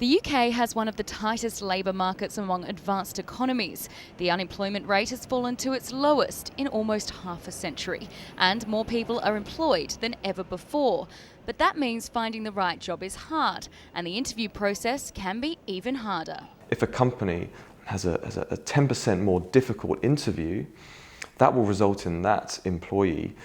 The UK has one of the tightest labour markets among advanced economies. The unemployment rate has fallen to its lowest in almost half a century, and more people are employed than ever before. But that means finding the right job is hard, and the interview process can be even harder. If a company has a 10% more difficult interview, that will result in that employee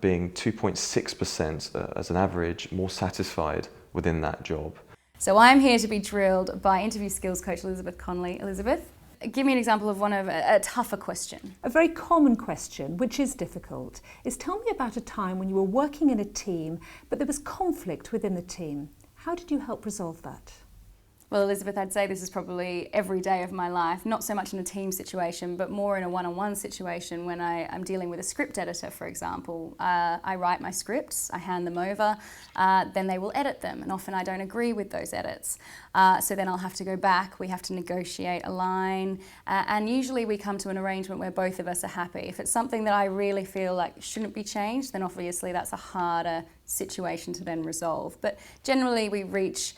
being 2.6% as an average more satisfied within that job. So I'm here to be drilled by interview skills coach Elizabeth Connolly. Elizabeth, give me an example of a tougher question. A very common question, which is difficult, is tell me about a time when you were working in a team, but there was conflict within the team. How did you help resolve that? Well, Elizabeth, I'd say this is probably every day of my life, not so much in a team situation, but more in a one-on-one situation when I'm dealing with a script editor, for example. I write my scripts, I hand them over, then they will edit them, and often I don't agree with those edits. So then I'll have to go back, we have to negotiate a line, and usually we come to an arrangement where both of us are happy. If it's something that I really feel like shouldn't be changed, then obviously that's a harder situation to then resolve. But generally we reach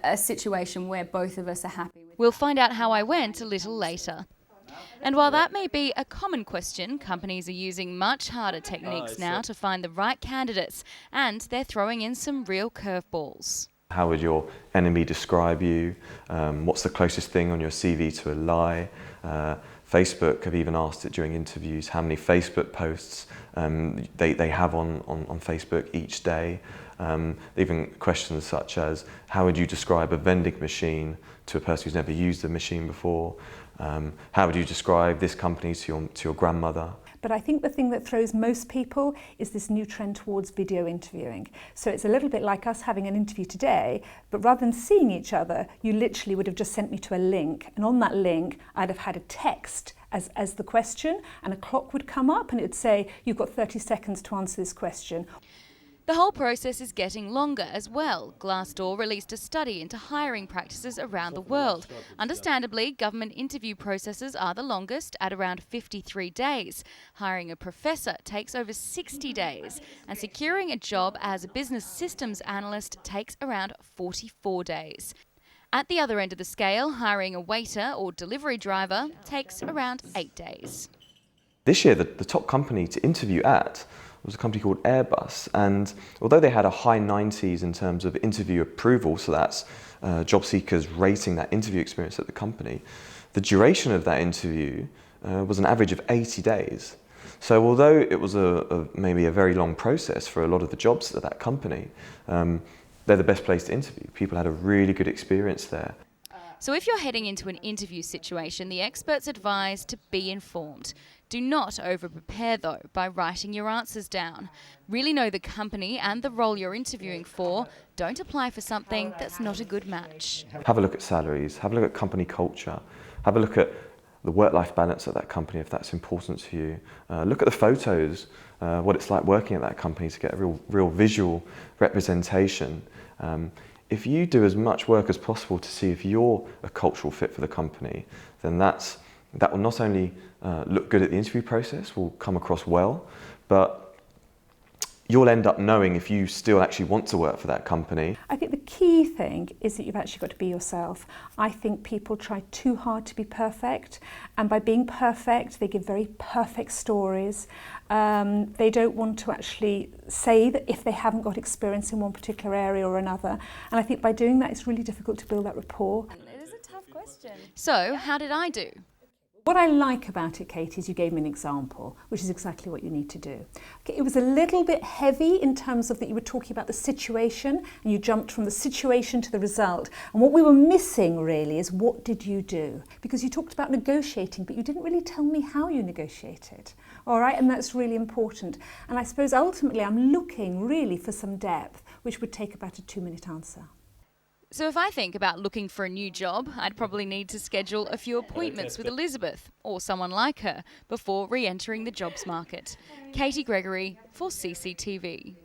a situation where both of us are happy. We'll find out how I went a little later. And while that may be a common question, companies are using much harder techniques now to find the right candidates, and they're throwing in some real curveballs. How would your enemy describe you? What's the closest thing on your CV to a lie? Facebook have even asked it during interviews how many Facebook posts they have on Facebook each day. Even questions such as, how would you describe a vending machine to a person who's never used a machine before? How would you describe this company to your grandmother? But I think the thing that throws most people is this new trend towards video interviewing. So it's a little bit like us having an interview today, but rather than seeing each other, you literally would have just sent me to a link. And on that link, I'd have had a text as the question, and a clock would come up and it would say, you've got 30 seconds to answer this question. The whole process is getting longer as well. Glassdoor released a study into hiring practices around the world. Understandably, government interview processes are the longest at around 53 days. Hiring a professor takes over 60 days, and securing a job as a business systems analyst takes around 44 days. At the other end of the scale, hiring a waiter or delivery driver takes around 8 days. This year, the top company to interview at was a company called Airbus, and although they had a high 90s in terms of interview approval, so that's job seekers rating that interview experience at the company, the duration of that interview was an average of 80 days. So although it was maybe a very long process for a lot of the jobs at that company, they're the best place to interview. People had a really good experience there. So if you're heading into an interview situation, the experts advise to be informed. Do not over-prepare though by writing your answers down. Really know the company and the role you're interviewing for. Don't apply for something that's not a good match. Have a look at salaries, have a look at company culture, have a look at the work-life balance at that company if that's important to you. Look at the photos, what it's like working at that company to get a real visual representation. If you do as much work as possible to see if you're a cultural fit for the company, then that will not only look good at the interview process, will come across well, but you'll end up knowing if you still actually want to work for that company. I think the key thing is that you've actually got to be yourself. I think people try too hard to be perfect, and by being perfect, they give very perfect stories. They don't want to actually say that if they haven't got experience in one particular area or another. And I think by doing that, it's really difficult to build that rapport. It is a tough question. So, how did I do? What I like about it, Kate, is you gave me an example, which is exactly what you need to do. Okay, it was a little bit heavy in terms of that you were talking about the situation and you jumped from the situation to the result. And what we were missing really is what did you do? Because you talked about negotiating, but you didn't really tell me how you negotiated. All right, and that's really important. And I suppose ultimately I'm looking really for some depth, which would take about a 2-minute answer. So if I think about looking for a new job, I'd probably need to schedule a few appointments with Elizabeth, or someone like her, before re-entering the jobs market. Katie Gregory for CCTV.